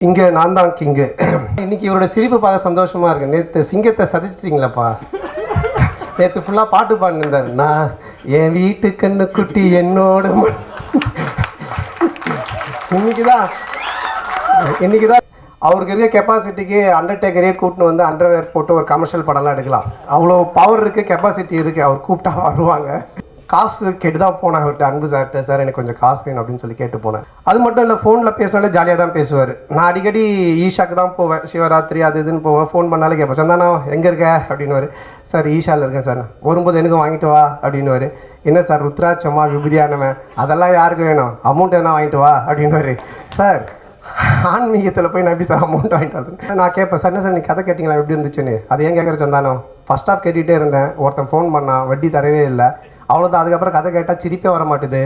இங்கே நான் தான் கிங்கு. இன்னைக்கு இவரோட சிரிப்பு பார்க்க சந்தோஷமா இருக்கு. நேற்று சிங்கத்தை சதிச்சிட்டிங்களாப்பா. நேற்று ஃபுல்லாக பாட்டு பாடினிருந்தார். நான் என் வீட்டு கண்ணு குட்டி என்னோட இன்னைக்கு தான் அவருக்கு இருக்க கெப்பாசிட்டிக்கு அண்டர்டேக்கரே கூப்பிட்டு வந்து அண்டர்வேர் போட்டு ஒரு கமர்ஷியல் படம்லாம் எடுக்கலாம். அவ்வளோ பவர் இருக்குது, கெப்பாசிட்டி இருக்குது. அவர் கூப்பிட்டா வருவாங்க. காசு கேட்டு தான் போனேன் அவர்கிட்ட, அன்பு சார்கிட்ட. சார் எனக்கு கொஞ்சம் காசு வேணும் அப்படின்னு சொல்லி கேட்டு போனேன். அது மட்டும் இல்லை, ஃபோனில் பேசினாலே ஜாலியாக தான் பேசுவார். நான் அடிக்கடி ஈஷாக்கு தான் போவேன், சிவராத்திரி அது இதுன்னு போவேன். ஃபோன் பண்ணாலே கேட்பேன், சந்தானா எங்கே இருக்க அப்படின்னுவார். சார் ஈஷாவில் இருக்கேன் சார். வரும்போது எனக்கு வாங்கிட்டு வா அப்படின்னுவார். என்ன சார் ருத்ராட்சமா விபூதியானவன் அதெல்லாம் யாருக்கு வேணும், அமௌண்ட் எதனா வாங்கிட்டு வா அப்படின்னுவார். சார் ஆன்மீகத்தில் போய் நான் எப்படி சார் அமௌண்ட் வாங்கிட்டு வந்து நான் கேட்பேன். சார் என்ன சார் நீ கதை கேட்டிங்களா எப்படி இருந்துச்சுன்னு. அது ஏன் கேட்குற சந்தானம், ஃபஸ்ட் ஆஃப் கேட்டுகிட்டே இருந்தேன், ஒருத்தன் ஃபோன் பண்ணான், வட்டி தரவே இல்லை, அவ்வளோதான். அதுக்கப்புறம் கதை கேட்டால் சிரிப்பே வர மாட்டுது,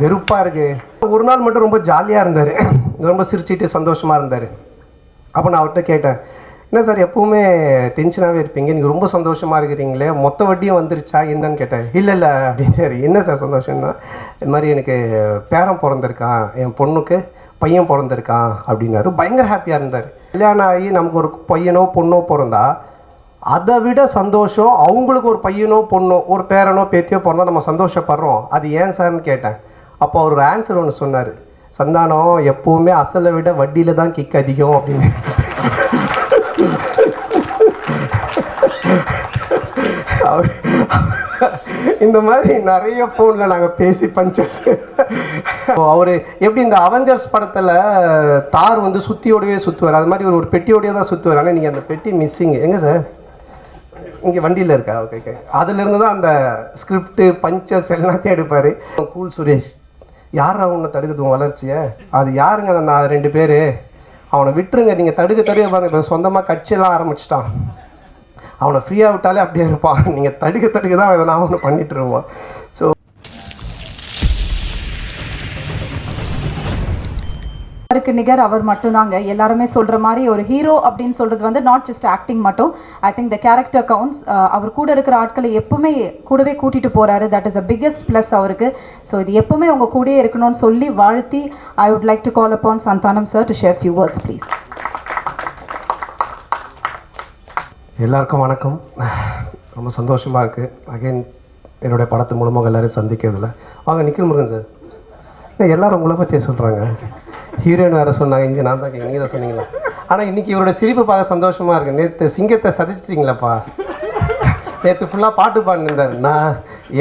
வெறுப்பாக இருக்குது. ஒரு நாள் மட்டும் ரொம்ப ஜாலியாக இருந்தார், ரொம்ப சிரிச்சிட்டு சந்தோஷமாக இருந்தார். அப்போ நான் அவர்கிட்ட கேட்டேன், என்ன சார் எப்போவுமே டென்ஷனாகவே இருப்பீங்க, நீங்கள் ரொம்ப சந்தோஷமாக இருக்கிறீங்களே, மொத்த வட்டியும் வந்துருச்சா என்னன்னு கேட்டேன். இல்லை அப்படின்னு. சரி என்ன சார் சந்தோஷம்னா, இது மாதிரி எனக்கு பேரன் பிறந்திருக்கான், என் பொண்ணுக்கு பையன் பிறந்திருக்கான் அப்படின்னாரு. பயங்கர ஹாப்பியாக இருந்தார். கல்யாணம் ஆகி நமக்கு ஒரு பையனோ பொண்ணோ பிறந்தா அதை விட சந்தோஷம் அவங்களுக்கு ஒரு பையனோ பொண்ணோ ஒரு பேரனோ பேத்தியோ பிறந்தா நம்ம சந்தோஷப்படுறோம். அது ஏன் சார்னு கேட்டேன். அப்போ அவர் ஒரு ஆன்சர் ஒன்று சொன்னார். சந்தானம் எப்போவுமே அசலை விட வட்டியில் தான் கிக் அதிகம் அப்படின்னு. அவர் இந்த மாதிரி நிறைய ஃபோனில் நாங்கள் பேசி பஞ்சஸ். அவர் எப்படி இந்த அவெஞ்சர்ஸ் படத்தில் தார் வந்து சுற்றியோடவே சுற்றுவார், அது மாதிரி ஒரு பெட்டியோடையே தான் சுற்றுவார். ஆனால் நீங்கள் அந்த பெட்டி மிஸ்ஸிங் எங்கே சார்? இங்கே வண்டியில் இருக்கா? ஓகே. அதுலேருந்து தான் அந்த ஸ்கிரிப்டு பஞ்சஸ் எல்லாத்தையும் எடுப்பார். கூல் சுரேஷ் யார் அவனை தடுக்கிறது வளர்ச்சியை, அது யாருங்க அந்த 2 பேர், அவனை விட்டுருங்க, நீங்கள் தடுக்க பாருங்க. இப்போ சொந்தமாக கட்சியெல்லாம் ஆரம்பிச்சிட்டான், அவனை ஃப்ரீயாக விட்டாலே அப்படியே இருப்பான். நீங்கள் தடுக்க தான் எதனா ஒன்று பண்ணிட்டு இருப்பான். ஸோ அவருக்கு நிகர் அவர் மட்டும்தாங்க. எல்லாருமே சொல்கிற மாதிரி ஒரு ஹீரோ அப்படின்னு சொல்கிறது வந்து நாட் ஜஸ்ட் ஆக்டிங் மட்டும். I think the character counts. அவர் கூட இருக்கிற ஆட்களை எப்பவுமே கூடவே கூட்டிகிட்டு போகிறாரு. That is a biggest plus அவருக்கு. ஸோ இது எப்பவுமே உங்கள் கூடயே இருக்கணும்னு சொல்லி வாழ்த்தி I would like to call Appan Santhanam sir to share few words please. எல்லாருக்கும் வணக்கம். ரொம்ப சந்தோஷமாக இருக்குது அகைன் என்னுடைய படத்து மூலமாக எல்லோரும் சந்திக்கிறதுல. வாங்க நிக்கில் முருகன் சார். இல்லை எல்லோரும் உங்களை பற்றியே சொல்கிறாங்க, ஹீரோயின் வேறு சொன்னாங்க, இங்கே நான் தான் நீங்கள் தான் சொன்னீங்களா. ஆனால் இன்றைக்கி இவரோட சிரிப்பு பார்க்க சந்தோஷமாக இருக்குது. நேற்று சிங்கத்தை சதிச்சிட்டிங்களாப்பா. நேற்று ஃபுல்லாக பாட்டு பாடினிருந்தார். நான்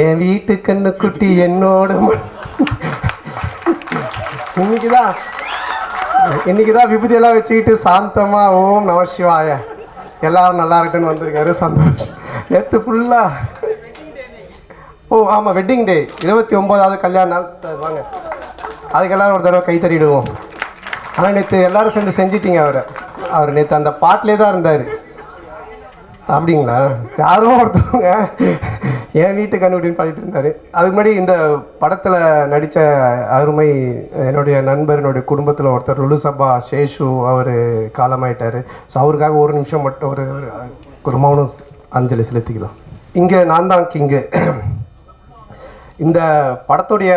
என் வீட்டு கண்ணு குட்டி என்னோட இன்னைக்கு தான் விபூதியெல்லாம் வச்சுக்கிட்டு சாந்தமாக ஓம் நம சிவாய எல்லாரும் நல்லா இருக்குன்னு வந்திருக்காரு. சந்தோஷம். நேற்று ஃபுல்லாக ஆமாம் வெட்டிங் டே 29வது கல்யாண நாள் சார். வாங்க அதுக்கு எல்லோரும் ஒரு தடவை கை தட்டிடுவோம். ஆனால் நேற்று எல்லோரும் சேர்ந்து செஞ்சிட்டிங்க. அவர் நேற்று அந்த பாட்டிலே தான் இருந்தார். அப்படிங்களா? யாரும் ஒருத்தவங்க என் வீட்டு கண்ணுடின்னு பாடிட்டு இருந்தார். அதுக்கு முன்னாடி இந்த படத்தில் நடித்த அருமை என்னுடைய நண்பர், என்னுடைய குடும்பத்தில் ஒருத்தர் லுலுசபா சேஷு, அவர் காலமாயிட்டார். ஸோ அவருக்காக ஒரு நிமிஷம் மட்டும் ஒரு மௌனம் அஞ்சலி செலுத்திக்கலாம். இங்கே நான் தான் கிங்கு. இந்த படத்துடைய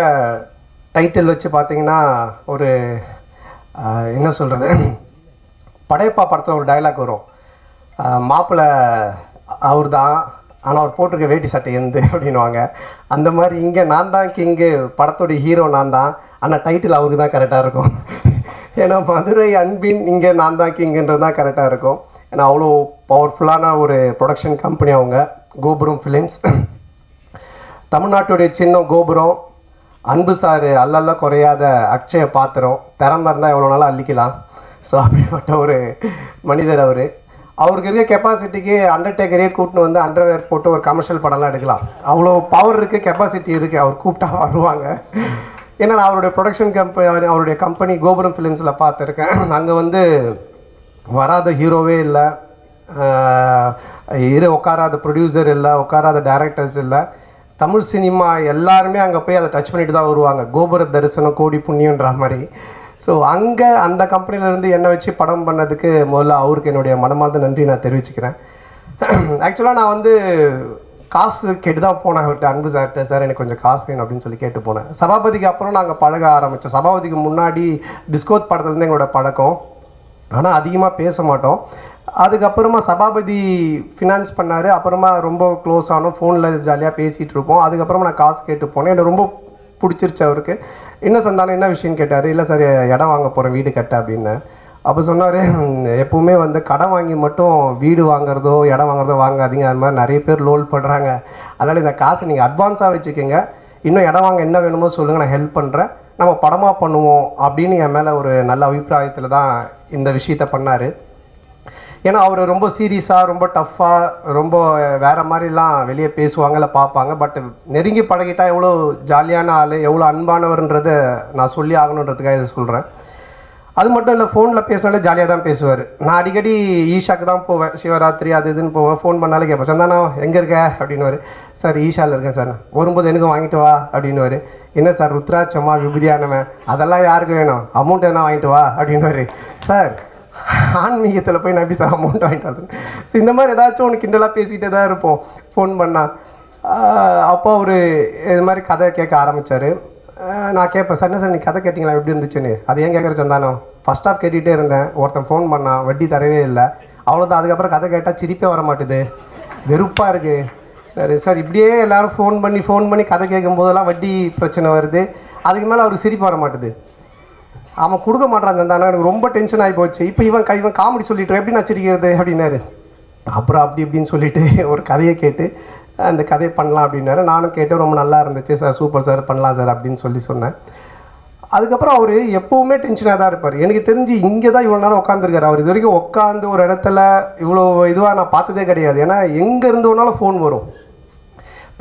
டைட்டில் வச்சு பார்த்தீங்கன்னா ஒரு என்ன சொல்கிறது, படையப்பா படத்தில் ஒரு டைலாக் வரும், மாப்பிள்ளை அவர் தான் ஆனால் அவர் போட்டிருக்க வேட்டி சட்டை எந்த அப்படின்வாங்க. அந்த மாதிரி இங்கே நான் தான் கிங்கு, படத்துடைய ஹீரோ நான் தான், ஆனால் டைட்டில் அவருக்கு தான் கரெக்டாக இருக்கும். ஏன்னா மதுரை அன்பின் இங்கே நான் தான் கிங்குன்றது தான் கரெக்டாக இருக்கும். ஏன்னா அவ்வளோ பவர்ஃபுல்லான ஒரு ப்ரொடக்ஷன் கம்பெனி அவங்க, கோபுரம் ஃபிலிம்ஸ். தமிழ்நாட்டுடைய சின்னம் கோபுரம். அன்பு சார் அல்லல்ல குறையாத அக்ஷய பாத்திரம், திறமை இருந்தால் எவ்வளோ நாளாக அள்ளிக்கலாம். ஸோ அப்படிப்பட்ட ஒரு மனிதர் அவர். அவருக்கு இருக்க கெப்பாசிட்டிக்கு அண்டர்டேக்கரே கூப்பிட்டு வந்து அண்டர்வேர் போட்டு ஒரு கமர்ஷியல் படம்லாம் எடுக்கலாம். அவ்வளோ பவர் இருக்குது, கெப்பாசிட்டி இருக்குது. அவர் கூப்பிட்டா வருவாங்க. ஏன்னா நான் அவருடைய ப்ரொடக்ஷன் அவருடைய கம்பெனி கோபுரம் ஃபிலிம்ஸில் பார்த்துருக்கேன். அங்கே வந்து வராத ஹீரோவே இல்லை, உட்காராத ப்ரொடியூசர் இல்லை, உட்காராத டைரக்டர்ஸ் இல்லை. தமிழ் சினிமா எல்லாருமே அங்கே போய் அதை டச் பண்ணிட்டு தான் வருவாங்க. கோபுர தரிசனம் கோடி புண்ணியன்ற மாதிரி. ஸோ அங்கே அந்த கம்பெனிலேருந்து என்னை வச்சு படம் பண்ணதுக்கு முதல்ல அவருக்கு என்னுடைய மனமார்ந்த நன்றி நான் தெரிவிச்சுக்கிறேன். ஆக்சுவலாக நான் வந்து காசு கேட்டு தான் போனேன் அவர்கிட்ட, அன்பு சார்கிட்ட. சார் எனக்கு கொஞ்சம் காசு வேணும் அப்படின்னு சொல்லி கேட்டு போனேன். சபாபதிக்கு அப்புறம் நாங்கள் பழக ஆரம்பித்தோம். சபாபதிக்கு முன்னாடி டிஸ்கோத் படத்துலேருந்து எங்களோட பழக்கம். ஆனால் அதிகமாக பேச மாட்டோம். அதுக்கப்புறமா சபாபதி ஃபினான்ஸ் பண்ணார். அப்புறமா ரொம்ப க்ளோஸ் ஆனோம், ஃபோனில் ஜாலியாக பேசிகிட்டு இருப்போம். அதுக்கப்புறமா நான் காசு கேட்டு போனேன். எனக்கு ரொம்ப பிடிச்சிருச்சு அவருக்கு. என்ன சந்தானம் என்ன விஷயம்னு கேட்டார். இல்லை சார் இடம் வாங்க போகிறேன் வீடு கட்ட அப்படின்னு. அப்போ சொன்னார், எப்போவுமே வந்து கடன் வாங்கி மட்டும் வீடு வாங்குறதோ இடம் வாங்குறதோ வாங்காதீங்க, அது மாதிரி நிறைய பேர் லோல் பண்ணுறாங்க. அதனால் இந்த காசை நீங்கள் அட்வான்ஸாக வச்சுக்கோங்க, இன்னும் இடம் வாங்க என்ன வேணுமோ சொல்லுங்கள், நான் ஹெல்ப் பண்ணுறேன், நம்ம படமாக பண்ணுவோம் அப்படின்னு என் மேலே ஒரு நல்ல அபிப்பிராயத்தில் தான் இந்த விஷயத்த பண்ணார். ஏன்னா அவர் ரொம்ப சீரியஸாக, ரொம்ப டஃப்பாக, ரொம்ப வேறு மாதிரிலாம் வெளியே பேசுவாங்க, இல்லை பார்ப்பாங்க. பட் நெருங்கி பழகிட்டா எவ்வளோ ஜாலியான ஆள், எவ்வளோ அன்பானவர்ன்றதை நான் சொல்லி ஆகணுன்றதுக்காக இதை சொல்கிறேன். அது மட்டும் இல்லை, ஃபோனில் பேசினாலே ஜாலியாக தான் பேசுவார். நான் அடிக்கடி ஈஷாக்கு தான் போவேன், சிவராத்திரி அது இதுன்னு போவேன். ஃபோன் பண்ணாலே கேட்பேன், சந்தானா எங்கே இருக்க அப்படின்னுவார். சார் ஈஷாவில் இருக்கேன் சார், வரும்போது எனக்கும் வாங்கிட்டு வா அப்படின்னுவார். என்ன சார் ருத்ராட்சமா விபூதியானவன் அதெல்லாம் யாருக்கு வேணும், அமௌண்ட் எதனா வாங்கிட்டு வா அப்படின்னுவார். சார் ஆன்மீகத்தில் போய் நான் எப்படி சார் அமௌண்ட் வாங்கிட்டு வரேன். ஸோ இந்த மாதிரி ஏதாச்சும் ஒன்று கிண்டலாக பேசிகிட்டே தான் இருப்போம் ஃபோன் பண்ணால். அப்போ அவர் இது மாதிரி கதை கேட்க ஆரம்பித்தார். நான் கேட்பேன், சார் என்ன சார் நீ கதை கேட்டிங்களா எப்படி இருந்துச்சுன்னு. அது ஏன் கேட்குற சந்தானம், ஃபஸ்ட் ஆஃப் கேட்டுகிட்டே இருந்தேன், ஒருத்தன் ஃபோன் பண்ணான், வட்டி தரவே இல்லை, அவ்வளோதான். அதுக்கப்புறம் கதை கேட்டால் சிரிப்பே வர மாட்டுது, வெறுப்பாக இருக்குது. சார் இப்படியே எல்லோரும் ஃபோன் பண்ணி கதை கேட்கும் போதெல்லாம் வட்டி பிரச்சனை வருது, அதுக்கு மேலே அவருக்கு சிரிப்பு வர மாட்டுது. அவன் கொடுக்க மாட்டான் சந்தானா, எனக்கு ரொம்ப டென்ஷன் ஆகி போச்சு. இப்போ இவன் காமெடி சொல்லிட்டு எப்படி நான் சிரிக்கிறது அப்படின்னாரு. அப்புறம் அப்படி இப்படின்னு சொல்லிட்டு ஒரு கதையை கேட்டு அந்த கதையை பண்ணலாம் அப்படின்னாரு. நானும் கேட்டு ரொம்ப நல்லா இருந்துச்சு சார், சூப்பர் சார், பண்ணலாம் சார் அப்படின்னு சொன்னேன். அதுக்கப்புறம் அவர் எப்போவுமே டென்ஷனாக தான் இருப்பார். எனக்கு தெரிஞ்சு இங்கே தான் இவ்வளோ நேரம் உட்காந்துருக்காரு. அவர் இது வரைக்கும் உட்காந்து ஒரு இடத்துல இவ்வளோ இதுவாக நான் பார்த்ததே கிடையாது. ஏன்னா எங்கே இருந்தோனாலும் ஃபோன் வரும்,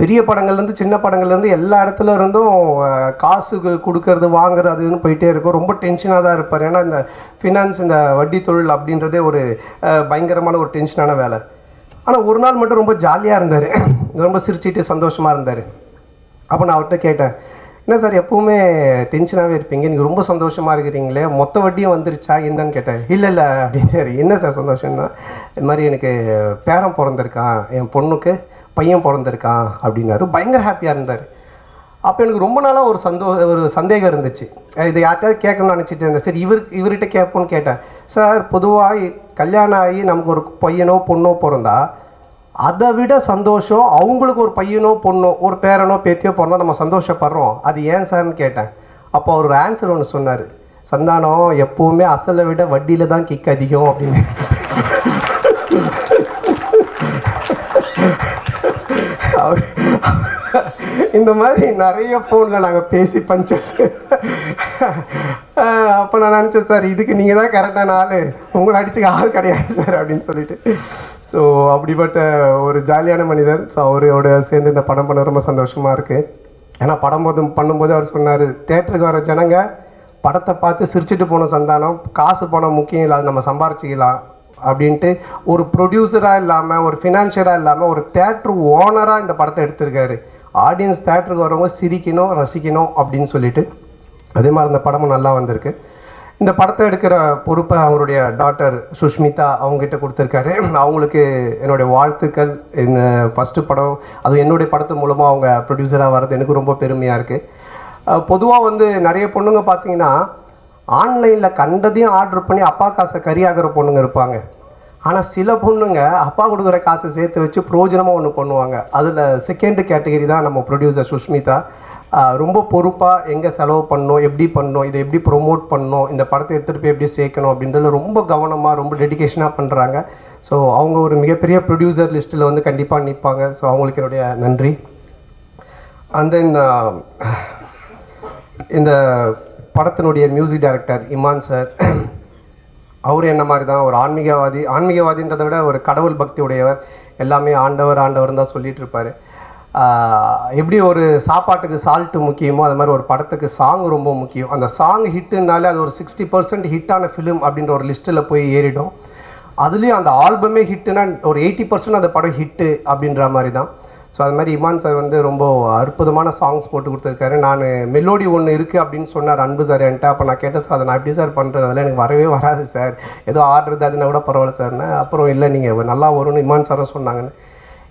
பெரிய படங்கள்லேருந்து சின்ன படங்கள்லேருந்து எல்லா இடத்துல இருந்தும் காசு கொடுக்கறது வாங்குறது அதுன்னு போயிட்டே இருக்கும். ரொம்ப டென்ஷனாக தான் இருப்பார். ஏன்னா இந்த ஃபினான்ஸ், இந்த வட்டி தொழில் அப்படின்றதே ஒரு பயங்கரமான ஒரு டென்ஷனான வேலை. ஆனால் ஒரு நாள் மட்டும் ரொம்ப ஜாலியாக இருந்தார், ரொம்ப சிரிச்சிட்டு சந்தோஷமாக இருந்தார். அப்போ நான் அவர்கிட்ட கேட்டேன், என்ன சார் எப்போவுமே டென்ஷனாகவே இருப்பீங்க, நீங்கள் ரொம்ப சந்தோஷமாக இருக்கிறீங்களே, மொத்த வட்டியும் வந்துருச்சா என்னன்னு கேட்டேன். இல்லை அப்படின்னாரு. என்ன சார் சந்தோஷம்னா, இது மாதிரி எனக்கு பேரன் பிறந்திருக்கான், என் பொண்ணுக்கு பையன் பிறந்திருக்கான் அப்படின்னாரு. பயங்கர ஹாப்பியாக இருந்தார். அப்போ எனக்கு ரொம்ப நாளாக ஒரு சந்தேகம் இருந்துச்சு. இதை யார்கிட்ட கேட்கணும்னு நினச்சிட்டு இருந்தேன். சரி இவர்கிட்ட கேட்போன்னு கேட்டேன். சார் பொதுவாக கல்யாணம் ஆகி நமக்கு ஒரு பையனோ பொண்ணோ பிறந்தா அதை விட சந்தோஷம் அவங்களுக்கு ஒரு பையனோ பொண்ணோ ஒரு பேரனோ பேத்தியோ பிறந்தா நம்ம சந்தோஷப்படுறோம், அது ஏன் சார்னு கேட்டேன். அப்போ அவர் ஒரு ஆன்சர் ஒன்று சொன்னார், சந்தானம் எப்போவுமே அசலை விட வட்டியில் தான் கிக் அதிகம் அப்படின்னு. இந்த மாதிரி நிறைய ஃபோனில் நாங்கள் பேசி பஞ்சஸ். அப்போ நான் நினச்சேன், சார் இதுக்கு நீங்கள் தான் கரெக்டான ஆள், உங்களை அடிச்சுக்க ஆள் கிடையாது சார் அப்படின்னு சொல்லிட்டு. ஸோ அப்படிப்பட்ட ஒரு ஜாலியான மனிதர். ஸோ அவரோட சேர்ந்து இந்த படம் பண்ண ரொம்ப சந்தோஷமாக இருக்குது. ஏன்னா பண்ணும்போது அவர் சொன்னார், தேட்டருக்கு வர ஜனங்க படத்தை பார்த்து சிரிச்சுட்டு போன சந்தானம், காசு பணம் முக்கியம் இல்லை, அது நம்ம சம்பாரிச்சிக்கலாம் அப்படின்ட்டு ஒரு ப்ரொடியூசராக இல்லாமல், ஒரு ஃபினான்ஷியராக இல்லாமல், ஒரு தேட்ரு ஓனராக இந்த படத்தை எடுத்திருக்காரு. ஆடியன்ஸ் தேட்டருக்கு வரவங்க சிரிக்கணும், ரசிக்கணும் அப்படின்னு சொல்லிட்டு. அதே மாதிரி இந்த படமும் நல்லா வந்திருக்கு. இந்த படத்தை எடுக்கிற பொறுப்பை அவங்களுடைய டாட்டர் சுஷ்மிதா அவங்ககிட்ட கொடுத்துருக்காரு. அவங்களுக்கு என்னுடைய வாழ்த்துக்கள். இந்த ஃபஸ்ட்டு படம், அது என்னுடைய படத்து மூலமாக அவங்க ப்ரொடியூசராக வர்றது எனக்கு ரொம்ப பெருமையாக இருக்குது. பொதுவாக வந்து நிறைய பொண்ணுங்க பார்த்தீங்கன்னா ஆன்லைனில் கண்டதையும் ஆர்டர் பண்ணி அப்பா காசை கறியாகிற பொண்ணுங்க இருப்பாங்க. ஆனால் சில பொண்ணுங்க அப்பா கொடுக்குற காசை சேர்த்து வச்சு பிரயோஜனமாக ஒன்று பண்ணுவாங்க. அதில் செகண்ட் கேட்டகரி தான் நம்ம ப்ரொடியூசர் சுஷ்மிதா. ரொம்ப பொறுப்பாக எங்கே செலவு பண்ணணும், எப்படி பண்ணணும், இதை எப்படி ப்ரொமோட் பண்ணணும், இந்த படத்தை எடுத்துகிட்டு போய் எப்படி சேர்க்கணும் அப்படின்றதுல ரொம்ப கவனமாக ரொம்ப டெடிகேஷனாக பண்ணுறாங்க. ஸோ அவங்க ஒரு மிகப்பெரிய ப்ரொடியூசர் லிஸ்ட்டில் வந்து கண்டிப்பாக நிற்பாங்க. ஸோ அவங்களுக்கு என்னுடைய நன்றி. அண்ட் தென் இந்த படத்தினுடைய மியூசிக் டைரக்டர் இமான் சார், அவர் என்ன மாதிரி தான் ஒரு ஆன்மீகவாதின்றதை விட ஒரு கடவுள் பக்தி உடையவர். எல்லாமே ஆண்டவர் தான் சொல்லிகிட்டு இருப்பார். எப்படி ஒரு சாப்பாட்டுக்கு சால்ட்டு முக்கியமோ அது மாதிரி ஒரு படத்துக்கு சாங் ரொம்ப முக்கியம். அந்த சாங் ஹிட்டுனாலே அது ஒரு 60% ஹிட்டான ஃபிலிம் அப்படின்ற ஒரு லிஸ்ட்டில் போய் ஏறிடும். அதுலேயும் அந்த ஆல்பமே ஹிட்டுனா ஒரு 80% அந்த படம் ஹிட்டு அப்படின்ற மாதிரி தான். ஸோ அது மாதிரி இமான் சார் வந்து ரொம்ப அற்புதமான சாங்ஸ் போட்டு கொடுத்துருக்காரு. நான் மெலோடி ஒன்று இருக்குது அப்படின்னு சொன்னார் அன்பு சார் என்கிட்ட. அப்போ நான் கேட்டேன், சார் அதை நான் எப்படி சார் பண்ணுறது, அதெல்லாம் எனக்கு வரவே வராது சார், ஏதோ ஆர்டர் அதுனா கூட பரவாயில்ல சார்னு. அப்புறம் இல்லை நீங்கள் நல்லா வரும்னு இமான் சாரும் சொன்னாங்கன்னு.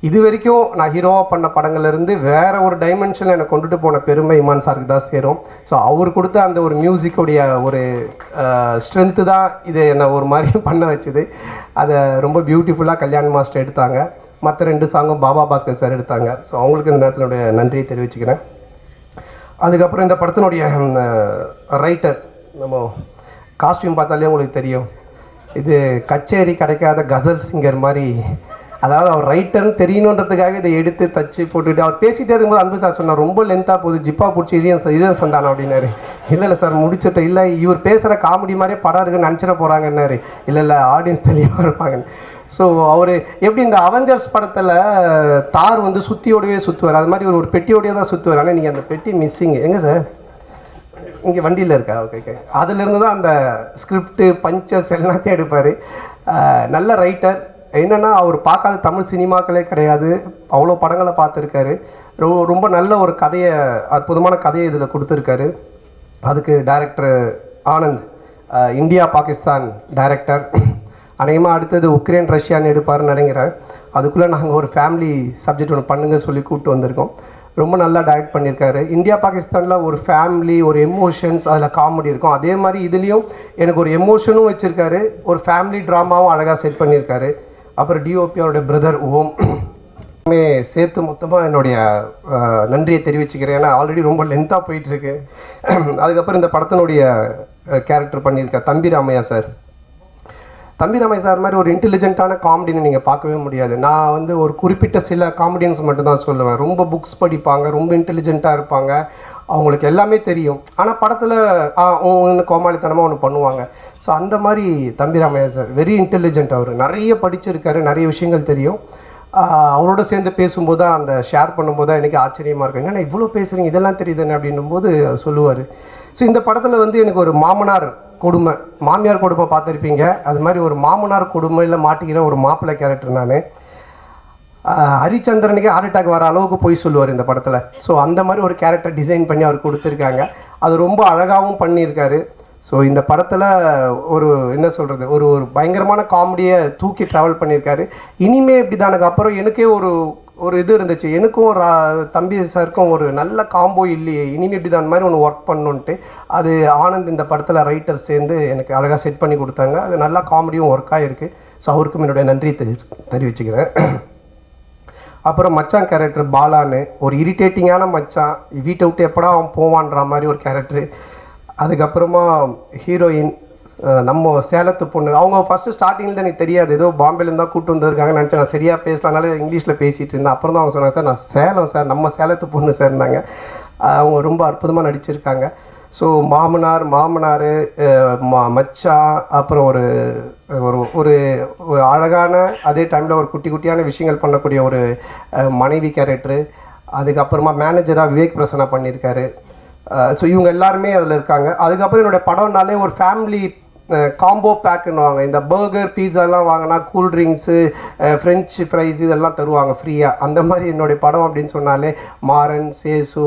இது வரைக்கும் நான் ஹீரோவாக பண்ண படங்கள்லேருந்து வேறு ஒரு டைமென்ஷனில் என்னை கொண்டுட்டு போன பெருமை இமான் சாருக்கு தான் சேரும். ஸோ அவர் கொடுத்த அந்த ஒரு மியூசிக்குடைய ஒரு ஸ்ட்ரென்த்து தான் இதை என்னை ஒரு மாதிரி பண்ண வச்சுது. அதை ரொம்ப பியூட்டிஃபுல்லாக கல்யாண் மாஸ்டர் எடுத்தாங்க. மற்ற 2 சாங்கும் பாபா பாஸ்கர் சார் எடுத்தாங்க. ஸோ அவங்களுக்கு இந்த நேரத்தினுடைய நன்றியை தெரிவிச்சுக்கிறேன். அதுக்கப்புறம் இந்த படத்தினுடைய ரைட்டர், நம்ம காஸ்டியூம் பார்த்தாலே உங்களுக்கு தெரியும், இது கச்சேரி கிடைக்காத கசல் சிங்கர் மாதிரி. அதாவது அவர் ரைட்டர்னு தெரியணுன்றதுக்காக இதை எடுத்து தச்சு போட்டுக்கிட்டு அவர் பேசிகிட்டே இருக்கும்போது அன்பு சார் சொன்னார், ரொம்ப லென்த்தாக போகுது, ஜிப்பா பிடிச்சி இரியன் சந்தானம் அப்படின்னாரு. இல்லை சார் முடிச்சுட்டு, இல்லை இவர் பேசுகிற காமெடி மாதிரியே படம் இருக்குன்னு நினச்சிட போகிறாங்கன்னாரு. இல்லை ஆடியன்ஸ் தெளிவாக இருப்பாங்கன்னு. ஸோ அவர் எப்படி இந்த அவெஞ்சர்ஸ் படத்தில் தார் வந்து சுற்றியோடவே சுற்றுவார், அது மாதிரி ஒரு பெட்டியோடவே தான் சுற்றுவார். ஆனால் நீங்கள் அந்த பெட்டி மிஸ்ஸிங் எங்கே சார்? இங்கே வண்டியில் இருக்கா? ஓகே. அதுலேருந்து தான் அந்த ஸ்கிரிப்டு பஞ்சஸ் எல்லாத்தையும் எடுப்பார். நல்ல ரைட்டர். என்னென்னா அவர் பார்க்காத தமிழ் சினிமாக்களே கிடையாது, அவ்வளோ படங்களை பார்த்துருக்காரு. ரொம்ப நல்ல ஒரு கதையை, அற்புதமான கதையை இதில் கொடுத்துருக்காரு. அதுக்கு director Anand, India Pakistan director. அநேகமாக அடுத்தது உக்ரைன் ரஷ்யான்னு எடுப்பாருன்னு நினைக்கிறேன். அதுக்குள்ளே நாங்கள் ஒரு ஃபேமிலி சப்ஜெக்ட் ஒன்று பண்ணுங்க சொல்லி கூப்பிட்டு வந்திருக்கோம். ரொம்ப நல்லா டைரக்ட் பண்ணியிருக்காரு. இந்தியா பாகிஸ்தானில் ஒரு ஃபேமிலி, ஒரு எமோஷன்ஸ், அதில் காமெடி இருக்கும். அதே மாதிரி இதுலேயும் எனக்கு ஒரு எமோஷனும் வச்சுருக்காரு, ஒரு ஃபேமிலி ட்ராமாவும் அழகாக செட் பண்ணியிருக்காரு. அப்புறம் டிஓபி அவருடைய பிரதர் ஓம் சேர்த்து மொத்தமாக என்னுடைய நன்றியை தெரிவிச்சுக்கிறேன். ஏன்னா ஆல்ரெடி ரொம்ப லென்த்தாக போயிட்டுருக்கு. அதுக்கப்புறம் இந்த படத்தினுடைய கேரக்டர் பண்ணியிருக்க தம்பி ராமையா சார். தம்பி ராமையா சார் மாதிரி ஒரு இன்டெலிஜென்ட்டான காமெடின்னு நீங்கள் பார்க்கவே முடியாது. நான் வந்து ஒரு குறிப்பிட்ட சில காமெடியன்ஸ் மட்டும்தான் சொல்லுவேன். ரொம்ப புக்ஸ் படிப்பாங்க, ரொம்ப இன்டெலிஜென்ட்டாக இருப்பாங்க, அவங்களுக்கு எல்லாமே தெரியும். ஆனால் படத்தில் ஒன்று கோமாளித்தனமாக ஒன்று பண்ணுவாங்க. ஸோ அந்த மாதிரி தம்பி ராமையா சார் வெரி இன்டெலிஜென்ட். அவர் நிறைய படிச்சிருக்காரு, நிறைய விஷயங்கள் தெரியும். அவரோட சேர்ந்து பேசும்போது தான், அந்த ஷேர் பண்ணும்போது தான் எனக்கு ஆச்சரியமாக இருக்குங்க. ஏன்னா இவ்வளோ பேசுகிறீங்க, இதெல்லாம் தெரியுதுன்னு அப்படின்னும் போது சொல்லுவார். ஸோ இந்த படத்தில் வந்து எனக்கு ஒரு மாமனார் கொடுமை, மாமியார் கொடுமை பார்த்துருப்பீங்க, அது மாதிரி ஒரு மாமனார் கொடுமையில் மாட்டிக்கிற ஒரு மாப்பிள்ளை கேரக்டர் நான். ஹரிச்சந்திரனுக்கே ஹார்ட் அட்டாக் வர அளவுக்கு போய் சொல்லுவார் இந்த படத்தில். ஸோ அந்த மாதிரி ஒரு கேரக்டர் டிசைன் பண்ணி அவர் கொடுத்துருக்காங்க. அது ரொம்ப அழகாகவும் பண்ணியிருக்காரு. ஸோ இந்த படத்தில் ஒரு என்ன சொல்கிறது, ஒரு பயங்கரமான காமெடியை தூக்கி ட்ராவல் பண்ணியிருக்காரு. இனிமே இப்படி தானுக்கு அப்புறம் எனக்கே ஒரு இது இருந்துச்சு, எனக்கும் தம்பி சாருக்கும் ஒரு நல்ல காம்போ இல்லையே, இனிமே இப்படி தான் மாதிரி ஒன்று ஒர்க் பண்ணணுன்ட்டு. அது ஆனந்த் இந்த படத்தில் ரைட்டர் சேர்ந்து எனக்கு அழகாக செட் பண்ணி கொடுத்தாங்க. அது நல்லா காமெடியும் ஒர்க்காக இருக்குது. ஸோ அவருக்கும் என்னுடைய நன்றி தெரிவிச்சுக்கிறேன். அப்புறம் மச்சான் கேரக்டர் பாலான்னு, ஒரு இரிட்டேட்டிங்கான மச்சான், வீட்டை விட்டு எப்படா அவன் போவான்ற மாதிரி ஒரு கேரக்டரு. அதுக்கப்புறமா ஹீரோயின் நம்ம சேலத்து பொண்ணு. அவங்க ஃபஸ்ட்டு ஸ்டார்டிங்கில் தான் எனக்கு தெரியாது, ஏதோ பாம்பேலேருந்து தான் கூப்பிட்டு வந்திருக்காங்க நினச்சேன். நான் சரியாக பேசலானால இங்கிலீஷில் பேசிகிட்டு இருந்தேன். அப்புறம் தான் அவங்க சொன்னாங்க, சார் நான் சேலம் சார், நம்ம சேலத்து பொண்ணு சார்னாங்க. அவங்க ரொம்ப அற்புதமாக நடிச்சிருக்காங்க. ஸோ மாமனார் மச்சான், அப்புறம் ஒரு ஒரு அழகான, அதே டைமில் ஒரு குட்டியான விஷயங்கள் பண்ணக்கூடிய ஒரு மனைவி கேரக்டரு. அதுக்கப்புறமா மேனேஜராக விவேக் பிரசன்னா பண்ணியிருக்காரு. ஸோ இவங்க எல்லாருமே அதில் இருக்காங்க. அதுக்கப்புறம் என்னுடைய படம்னாலே ஒரு ஃபேமிலி காம்போ பேக்குன்னுவாங்க. இந்த பர்கர் பீஸாலாம் வாங்கினா கூல்ட்ரிங்க்ஸு, ஃப்ரெஞ்சு ஃப்ரைஸ் இதெல்லாம் தருவாங்க ஃப்ரீயாக. அந்த மாதிரி என்னுடைய படம் அப்படின்னு சொன்னாலே மாறன், சேசு,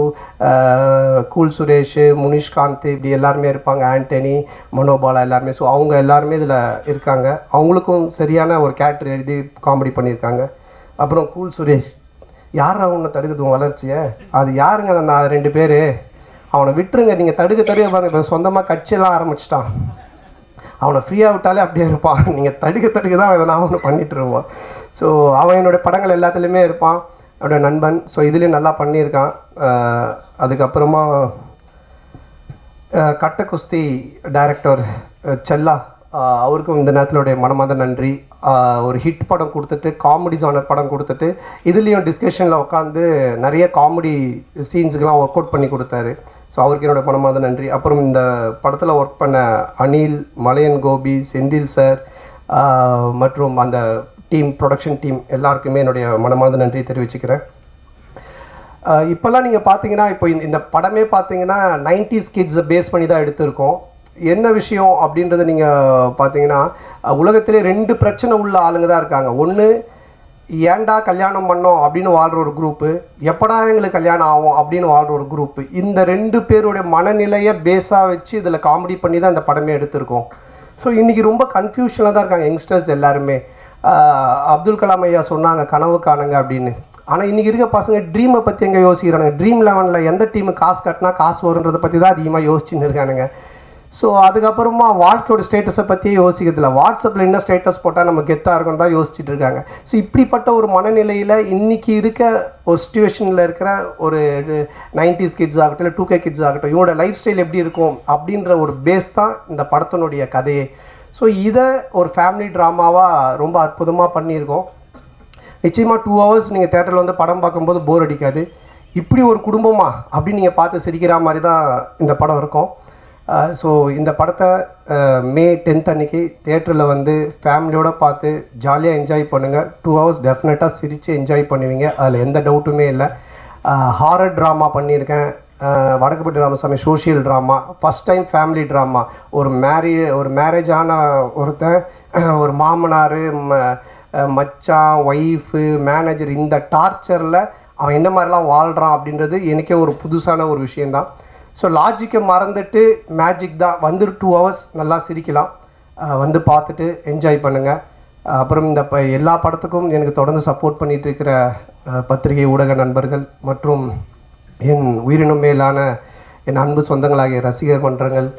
கூல் சுரேஷ், முனிஷ்காந்த், இப்படி எல்லாருமே இருப்பாங்க, ஆண்டனி, மனோபாலா எல்லாருமே. ஸோ அவங்க எல்லாருமே இதில் இருக்காங்க. அவங்களுக்கும் சரியான ஒரு கேரக்டர் எழுதி காமெடி பண்ணியிருக்காங்க. அப்புறம் கூல் சுரேஷ், யார் அவனை தடுக்கிறது வளர்ச்சியை, அது யாருங்க அந்த 2 பேர், அவனை விட்டுருங்க, நீங்கள் தடுக்க பாருங்க. இப்போ சொந்தமாக கட்சியெல்லாம் ஆரம்பிச்சிட்டான், அவனை ஃப்ரீயாக விட்டாலே அப்படியே இருப்பான். நீங்கள் தடுக்க தான் எதனா ஒன்று பண்ணிகிட்டு இருப்பான். ஸோ அவன் என்னுடைய படங்கள் எல்லாத்துலேயுமே இருப்பான், என்னோட நண்பன். ஸோ இதுலேயும் நல்லா பண்ணியிருக்கான். அதுக்கப்புறமா கட்ட குஸ்தி டைரக்டர் செல்லா, அவருக்கும் இந்த நேரத்திலுடைய மனமார்ந்த நன்றி. ஒரு ஹிட் படம் கொடுத்துட்டு, காமெடி ஜானர் படம் கொடுத்துட்டு, இதுலேயும் டிஸ்கஷனில் உட்காந்து நிறைய காமெடி சீன்ஸுக்கெலாம் ஒர்க் அவுட் பண்ணி கொடுத்தாரு. ஸோ அவருக்கு என்னோடய மனமார்ந்த நன்றி. அப்புறம் இந்த படத்தில் ஒர்க் பண்ண அனில், மலையன் கோபி, செந்தில் சார் மற்றும் அந்த ப்ரொடக்ஷன் டீம் எல்லாருக்குமே என்னுடைய மனமார்ந்த நன்றி தெரிவிச்சுக்கிறேன். இப்போல்லாம் நீங்கள் பார்த்தீங்கன்னா, இப்போ இந்த படமே பார்த்தீங்கன்னா 90s கிட்ஸை பேஸ் பண்ணி தான் எடுத்திருக்கோம். என்ன விஷயம் அப்படின்றத நீங்கள் பார்த்தீங்கன்னா, உலகத்திலே 2 பிரச்சனை உள்ள ஆளுங்க தான் இருக்காங்க. ஒன்று, ஏன்டா கல்யாணம் பண்ணோம் அப்படின்னு வாழ்கிற ஒரு குரூப்பு, எப்படா எங்களுக்கு கல்யாணம் ஆகும் அப்படின்னு வாழ்கிற ஒரு குரூப்பு. இந்த 2 பேருடைய மனநிலையை பேஸாக வச்சு இதில் காமெடி பண்ணி தான் இந்த படமே எடுத்திருக்கோம். ஸோ இன்றைக்கி ரொம்ப கன்ஃபியூஷனாக தான் இருக்காங்க யங்ஸ்டர்ஸ் எல்லாருமே. அப்துல் கலாம் ஐயா சொன்னாங்க கனவு காணுங்க அப்படின்னு. ஆனால் இன்றைக்கி இருக்க பசங்க ட்ரீமை பற்றி எங்கே யோசிக்கிறானுங்க? ட்ரீம் 11 எந்த டீமு காசு கட்டினா காசு வருன்றதை பற்றி தான் அதிகமாக யோசிச்சுன்னு இருக்கானுங்க. ஸோ அதுக்கப்புறமா வாழ்க்கையோட ஸ்டேட்டஸை பற்றியே யோசிக்கிறதில்ல. வாட்ஸ்அப்பில் என்ன ஸ்டேட்டஸ் போட்டால் நம்ம கெத்தாக இருக்கும் தான் யோசிச்சுட்டு இருக்காங்க. ஸோ இப்படிப்பட்ட ஒரு மனநிலையில் இன்றைக்கி இருக்க ஒரு சுச்சுவேஷனில் இருக்கிற ஒரு 90s கிட்ஸ் ஆகட்டும், இல்லை 2K கிட்ஸ் ஆகட்டும், இவனோட லைஃப் ஸ்டைல் எப்படி இருக்கும் அப்படின்ற ஒரு பேஸ் தான் இந்த படத்தினுடைய கதையே. ஸோ இதை ஒரு ஃபேமிலி ட்ராமாவாக ரொம்ப அற்புதமாக பண்ணியிருக்கோம். நிச்சயமாக 2 hours நீங்கள் தேட்டரில் வந்து படம் பார்க்கும்போது போர் அடிக்காது. இப்படி ஒரு குடும்பமா அப்படின்னு நீங்கள் பார்த்து சிரிக்கிற மாதிரி தான் இந்த படம் இருக்கும். ஸோ இந்த படத்தை May 10th அன்றைக்கி தேட்டரில் வந்து ஃபேமிலியோடு பார்த்து ஜாலியாக என்ஜாய் பண்ணுங்கள். 2 hours டெஃபினட்டாக சிரித்து என்ஜாய் பண்ணுவீங்க, அதில் எந்த டவுட்டுமே இல்லை. ஹாரர் ட்ராமா பண்ணியிருக்கேன், Vadakkupatti Ramasamy social drama, first time family drama. ஒரு மேரேஜான ஒருத்தன் ஒரு மாமனார் மச்சான் ஒய்ஃபு மேனேஜர் இந்த டார்ச்சரில் அவன் என்ன மாதிரிலாம் வாழ்கிறான் அப்படின்றது எனக்கே ஒரு புதுசான ஒரு விஷயந்தான். ஸோ லாஜிக்கை மறந்துட்டு மேஜிக் தான். வந்து 2 hours நல்லா சிரிக்கலாம், வந்து பார்த்துட்டு என்ஜாய் பண்ணுங்கள். அப்புறம் இந்த எல்லா படத்துக்கும் எனக்கு தொடர்ந்து சப்போர்ட் பண்ணிகிட்டு இருக்கிற பத்திரிகை ஊடக நண்பர்கள் மற்றும் என் உயிரினும் மேலான என் அன்பு சொந்தங்களாகிய ரசிகர் மன்றங்கள்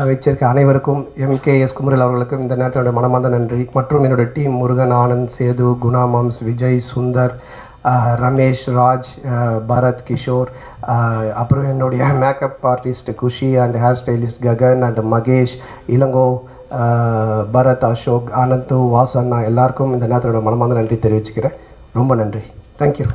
வச்சிருக்க அனைவருக்கும், MKS குமரல் அவர்களுக்கும் இந்த நேரத்தோட மனமார்ந்த நன்றி. மற்றும் என்னோடய டீம் முருகன், ஆனந்த், சேது, குணா மாம்ஸ், விஜய், சுந்தர், ரமேஷ், ராஜ், பரத், கிஷோர், அப்புறம் என்னுடைய makeup artist Kushi and hair stylist Gagan and Mahesh, Ilango, Bharath, Ashok, Anand, வாசண்ணா எல்லாருக்கும் இந்த நேரத்தோட மனமார்ந்த நன்றி தெரிவிச்சுக்கிறேன். ரொம்ப நன்றி. தேங்க்யூ.